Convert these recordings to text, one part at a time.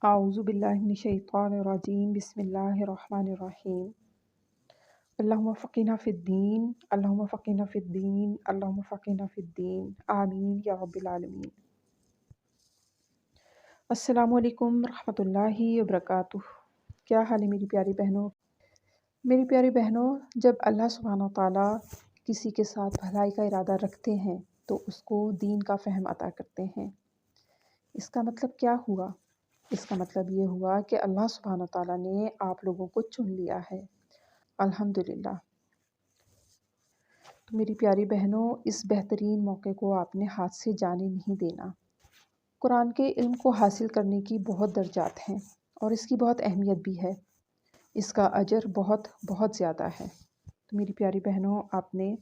اعوذ باللہ من الشیطان الرجیم بسم اللہ الرحمن الرحیم اللہم فقہنا فی الدین اللہم فقہنا فی الدین اللہم فقہنا فی الدین آمین یا رب العالمین۔ السلام علیکم ورحمۃ اللہ وبرکاتہ۔ کیا حال ہے میری پیاری بہنوں؟ میری پیاری بہنوں، جب اللہ سبحانہ و تعالیٰ کسی کے ساتھ بھلائی کا ارادہ رکھتے ہیں تو اس کو دین کا فہم عطا کرتے ہیں۔ اس کا مطلب کیا ہوا؟ اس کا مطلب یہ ہوا کہ اللہ سبحانہ تعالیٰ نے آپ لوگوں کو چن لیا ہے، الحمدللہ۔ تو میری پیاری بہنوں، اس بہترین موقع کو آپ نے ہاتھ سے جانے نہیں دینا۔ قرآن کے علم کو حاصل کرنے کی بہت درجات ہیں اور اس کی بہت اہمیت بھی ہے، اس کا اجر بہت بہت زیادہ ہے۔ تو میری پیاری بہنوں، آپ نے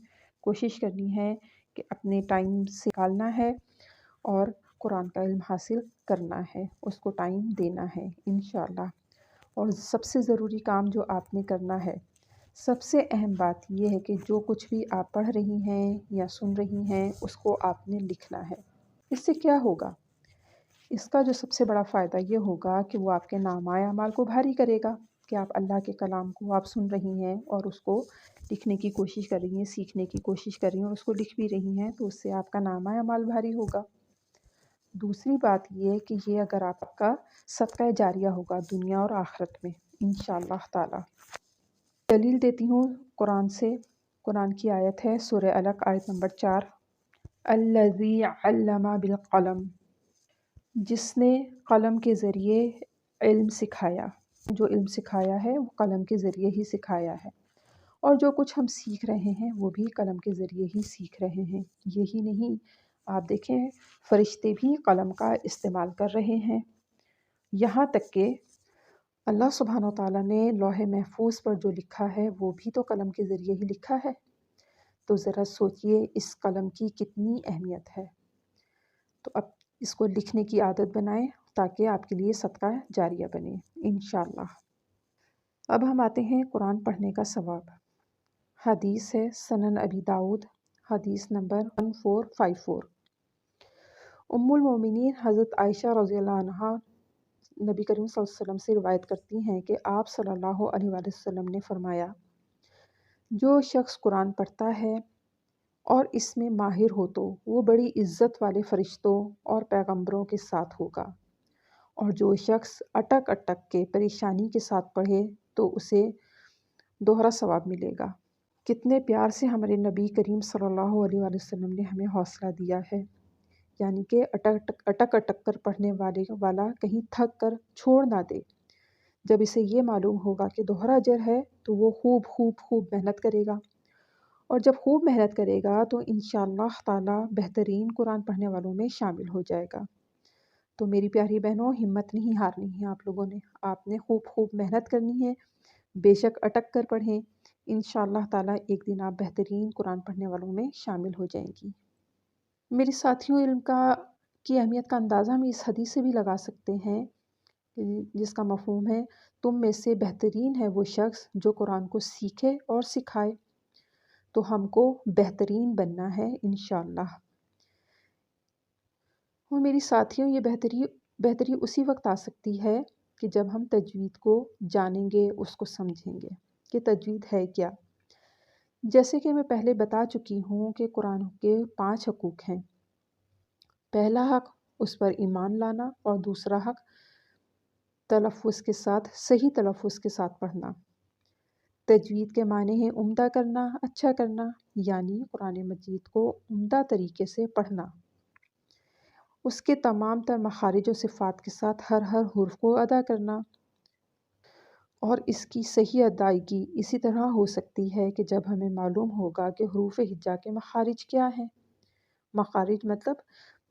کوشش کرنی ہے کہ اپنے ٹائم سے نکالنا ہے اور قرآن کا علم حاصل کرنا ہے، اس کو ٹائم دینا ہے انشاءاللہ۔ اور سب سے ضروری کام جو آپ نے کرنا ہے، سب سے اہم بات یہ ہے کہ جو کچھ بھی آپ پڑھ رہی ہیں یا سن رہی ہیں اس کو آپ نے لکھنا ہے۔ اس سے کیا ہوگا؟ اس کا جو سب سے بڑا فائدہ یہ ہوگا کہ وہ آپ کے نامہ اعمال کو بھاری کرے گا کہ آپ اللہ کے کلام کو آپ سن رہی ہیں اور اس کو لکھنے کی کوشش کر رہی ہیں، سیکھنے کی کوشش کر رہی ہیں اور اس کو لکھ بھی رہی ہیں، تو اس سے آپ کا نامہ اعمال بھاری ہوگا۔ دوسری بات یہ کہ یہ اگر آپ کا صدقہ جاریہ ہوگا دنیا اور آخرت میں انشاءاللہ تعالی۔ دلیل دیتی ہوں قرآن سے۔ قرآن کی آیت ہے سورہ علق آیت نمبر 4، الذی علم بالقلم، جس نے قلم کے ذریعے علم سکھایا۔ جو علم سکھایا ہے وہ قلم کے ذریعے ہی سکھایا ہے، اور جو کچھ ہم سیکھ رہے ہیں وہ بھی قلم کے ذریعے ہی سیکھ رہے ہیں۔ یہی نہیں، آپ دیکھیں فرشتے بھی قلم کا استعمال کر رہے ہیں، یہاں تک کہ اللہ سبحانہ و تعالیٰ نے لوح محفوظ پر جو لکھا ہے وہ بھی تو قلم کے ذریعے ہی لکھا ہے۔ تو ذرا سوچئے اس قلم کی کتنی اہمیت ہے۔ تو اب اس کو لکھنے کی عادت بنائیں تاکہ آپ کے لیے صدقہ جاریہ بنے انشاءاللہ۔ اب ہم آتے ہیں قرآن پڑھنے کا ثواب۔ حدیث ہے سنن ابی داؤد، حدیث نمبر 1454۔ ام المومنین حضرت عائشہ رضی اللہ عنہا نبی کریم صلی اللہ علیہ وسلم سے روایت کرتی ہیں کہ آپ صلی اللہ علیہ وآلہ وسلم نے فرمایا، جو شخص قرآن پڑھتا ہے اور اس میں ماہر ہو تو وہ بڑی عزت والے فرشتوں اور پیغمبروں کے ساتھ ہوگا، اور جو شخص اٹک اٹک کے پریشانی کے ساتھ پڑھے تو اسے دوہرا ثواب ملے گا۔ کتنے پیار سے ہمارے نبی کریم صلی اللہ علیہ وآلہ وسلم نے ہمیں حوصلہ دیا ہے، یعنی کہ اٹک اٹک کر پڑھنے والا کہیں تھک کر چھوڑ نہ دے۔ جب اسے یہ معلوم ہوگا کہ دوہرا اجر ہے تو وہ خوب محنت کرے گا، اور جب خوب محنت کرے گا تو انشاءاللہ تعالی بہترین قرآن پڑھنے والوں میں شامل ہو جائے گا۔ تو میری پیاری بہنوں، ہمت نہیں ہارنی ہے آپ لوگوں نے، آپ نے خوب محنت کرنی ہے، بے شک اٹک کر پڑھیں، انشاءاللہ تعالی ایک دن آپ بہترین قرآن پڑھنے والوں میں شامل ہو جائیں گی۔ میری ساتھیوں، علم کی اہمیت کا اندازہ ہم اس حدیث سے بھی لگا سکتے ہیں، جس کا مفہوم ہے تم میں سے بہترین ہے وہ شخص جو قرآن کو سیکھے اور سکھائے۔ تو ہم کو بہترین بننا ہے انشاءاللہ۔ اور میری ساتھیوں، یہ بہتری اسی وقت آ سکتی ہے کہ جب ہم تجوید کو جانیں گے، اس کو سمجھیں گے کہ تجوید ہے کیا۔ جیسے کہ میں پہلے بتا چکی ہوں کہ قرآن کے 5 حقوق ہیں۔ پہلا حق اس پر ایمان لانا، اور دوسرا حق تلفظ کے ساتھ، صحیح تلفظ کے ساتھ پڑھنا۔ تجوید کے معنی ہے عمدہ کرنا، اچھا کرنا، یعنی قرآن مجید کو عمدہ طریقے سے پڑھنا، اس کے تمام تر مخارج و صفات کے ساتھ ہر حرف کو ادا کرنا۔ اور اس کی صحیح ادائیگی اسی طرح ہو سکتی ہے کہ جب ہمیں معلوم ہوگا کہ حروف ہجا کے مخارج کیا ہیں۔ مخارج مطلب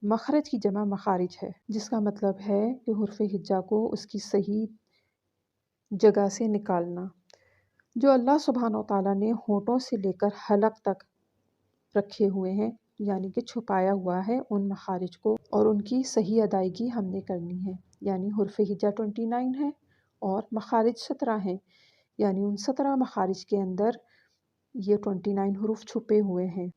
مخرج کی جمع مخارج ہے، جس کا مطلب ہے کہ حرف ہجا کو اس کی صحیح جگہ سے نکالنا، جو اللہ سبحانہ و تعالیٰ نے ہونٹوں سے لے کر حلق تک رکھے ہوئے ہیں، یعنی کہ چھپایا ہوا ہے ان مخارج کو، اور ان کی صحیح ادائیگی ہم نے کرنی ہے۔ یعنی حرف ہجا 29 ہے اور مخارج 17 ہیں، یعنی ان 17 مخارج کے اندر یہ 29 حروف چھپے ہوئے ہیں۔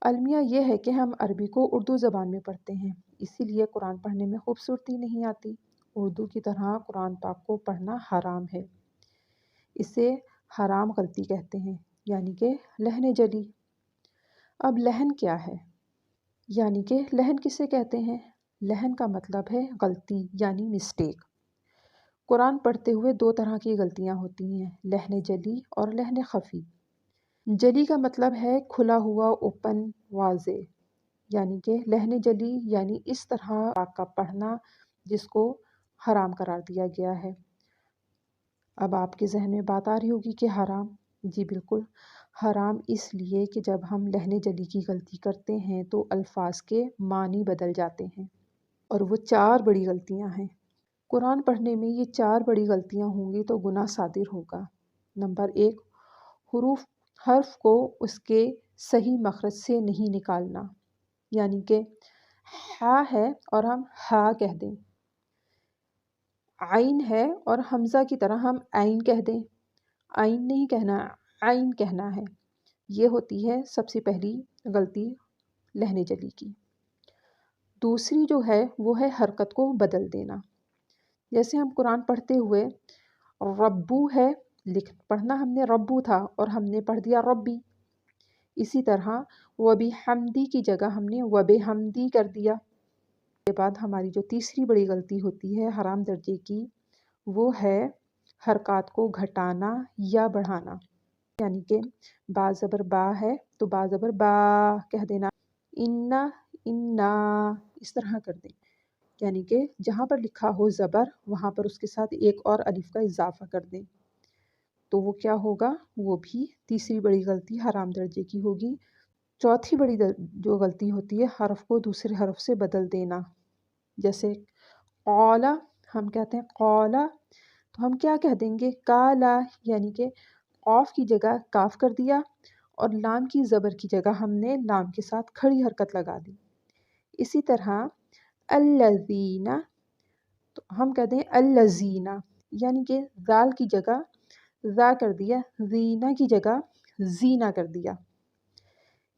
المیہ یہ ہے کہ ہم عربی کو اردو زبان میں پڑھتے ہیں، اسی لیے قرآن پڑھنے میں خوبصورتی نہیں آتی، اردو کی طرح قرآن پاک کو پڑھنا حرام ہے۔ اسے حرام غلطی کہتے ہیں، یعنی کہ لحن جلی۔ اب لحن کیا ہے؟ یعنی کہ لحن کسے کہتے ہیں؟ لحن کا مطلب ہے غلطی یعنی مسٹیک۔ قرآن پڑھتے ہوئے دو طرح کی غلطیاں ہوتی ہیں، لحن جلی اور لحن خفی۔ جلی کا مطلب ہے کھلا ہوا، اوپن، واضح، یعنی کہ لحن جلی یعنی اس طرح پاک کا پڑھنا جس کو حرام قرار دیا گیا ہے۔ اب آپ کے ذہن میں بات آ رہی ہوگی کہ حرام، جی بالکل حرام اس لیے کہ جب ہم لحن جلی کی غلطی کرتے ہیں تو الفاظ کے معنی بدل جاتے ہیں، اور وہ 4 بڑی غلطیاں ہیں۔ قرآن پڑھنے میں یہ 4 بڑی غلطیاں ہوں گی تو گناہ صادر ہوگا۔ نمبر 1، حرف کو اس کے صحیح مخرج سے نہیں نکالنا، یعنی کہ ہا ہے اور ہم ہا کہہ دیں، عین ہے اور حمزہ کی طرح ہم عین کہہ دیں، عین نہیں کہنا، عین کہنا ہے۔ یہ ہوتی ہے سب سے پہلی غلطی لحن جلی کی۔ دوسری جو ہے وہ ہے حرکت کو بدل دینا۔ جیسے ہم قرآن پڑھتے ہوئے ربو ہے، پڑھنا ہم نے ربو تھا اور ہم نے پڑھ دیا ربی۔ اسی طرح وَبِحَمْدِی کی جگہ ہم نے وَبِحَمْدِی کر دیا۔ اس کے بعد ہماری جو تیسری بڑی غلطی ہوتی ہے حرام درجے کی، وہ ہے حرکات کو گھٹانا یا بڑھانا، یعنی کہ با زبر با ہے تو با زبر با کہہ دینا، انا انا اس طرح کر دیں، یعنی کہ جہاں پر لکھا ہو زبر وہاں پر اس کے ساتھ ایک اور الف کا اضافہ کر دیں، تو وہ کیا ہوگا؟ وہ بھی تیسری بڑی غلطی حرام درجے کی ہوگی۔ چوتھی بڑی جو غلطی ہوتی ہے حرف کو دوسرے حرف سے بدل دینا، جیسے قولا ہم کہتے ہیں قولا تو ہم کیا کہہ دیں گے؟ کالا، یعنی کہ قاف کی جگہ کاف کر دیا اور لام کی زبر کی جگہ ہم نے لام کے ساتھ کھڑی حرکت لگا دی۔ اسی طرح الذین تو ہم کہتے ہیں الذین، یعنی کہ ذال کی جگہ ذا کر دیا، زینہ کی جگہ زینہ کر دیا۔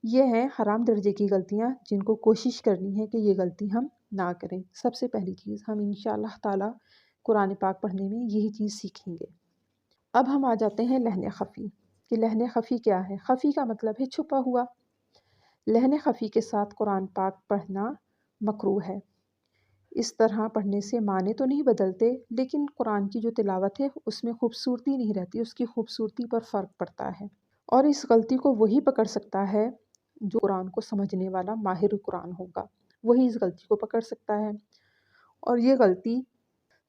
یہ ہیں حرام درجے کی غلطیاں جن کو کوشش کرنی ہے کہ یہ غلطی ہم نہ کریں۔ سب سے پہلی چیز ہم انشاءاللہ تعالی قرآن پاک پڑھنے میں یہی چیز سیکھیں گے۔ اب ہم آ جاتے ہیں لحن خفی کہ لحن خفی کیا ہے؟ خفی کا مطلب ہے چھپا ہوا۔ لحن خفی کے ساتھ قرآن پاک پڑھنا مکروہ ہے۔ اس طرح پڑھنے سے معنی تو نہیں بدلتے، لیکن قرآن کی جو تلاوت ہے اس میں خوبصورتی نہیں رہتی، اس کی خوبصورتی پر فرق پڑتا ہے، اور اس غلطی کو وہی پکڑ سکتا ہے جو قرآن کو سمجھنے والا ماہر قرآن ہوگا، وہی اس غلطی کو پکڑ سکتا ہے۔ اور یہ غلطی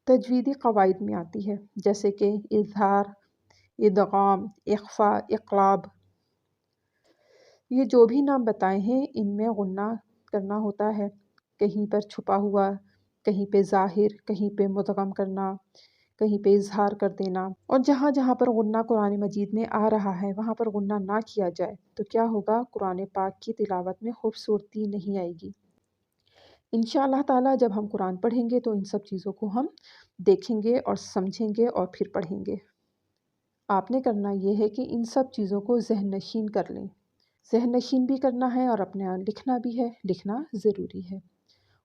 تجویدی قواعد میں آتی ہے، جیسے کہ اظہار، ادغام، اخفاء، اقلاب۔ یہ جو بھی نام بتائے ہیں ان میں غنہ کرنا ہوتا ہے، کہیں پر چھپا ہوا، کہیں پہ ظاہر، کہیں پہ مدغم کرنا، کہیں پہ اظہار کر دینا، اور جہاں جہاں پر غنہ قرآن مجید میں آ رہا ہے وہاں پر غنہ نہ کیا جائے تو کیا ہوگا؟ قرآن پاک کی تلاوت میں خوبصورتی نہیں آئے گی۔ انشاءاللہ تعالی جب ہم قرآن پڑھیں گے تو ان سب چیزوں کو ہم دیکھیں گے اور سمجھیں گے اور پھر پڑھیں گے۔ آپ نے کرنا یہ ہے کہ ان سب چیزوں کو ذہن نشین کر لیں، ذہن نشین بھی کرنا ہے اور اپنے لکھنا بھی ہے، لکھنا ضروری ہے،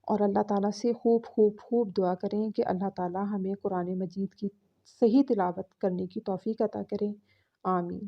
اور اللہ تعالیٰ سے خوب خوب خوب دعا کریں کہ اللہ تعالیٰ ہمیں قرآن مجید کی صحیح تلاوت کرنے کی توفیق عطا کریں۔ آمین۔